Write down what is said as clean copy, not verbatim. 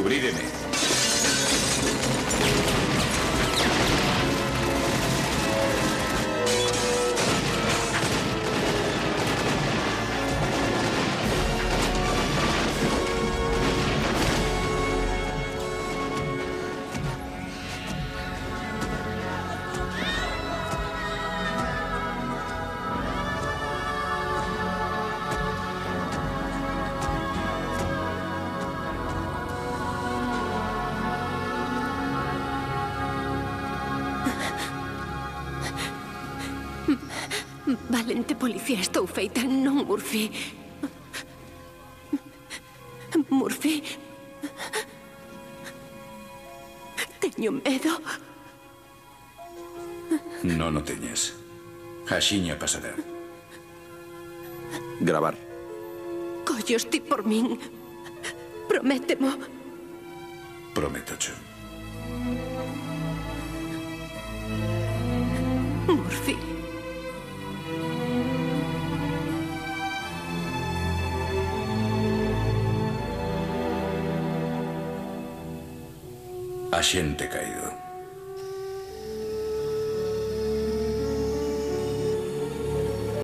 Cubrídeme. Valente policía estou feita, non Murphy. Murphy. Teño medo. No, no teñas. Axiña pasará. Gravar. Collos ti por min. Prométemo. Prométocho. Murphy. Axente caído.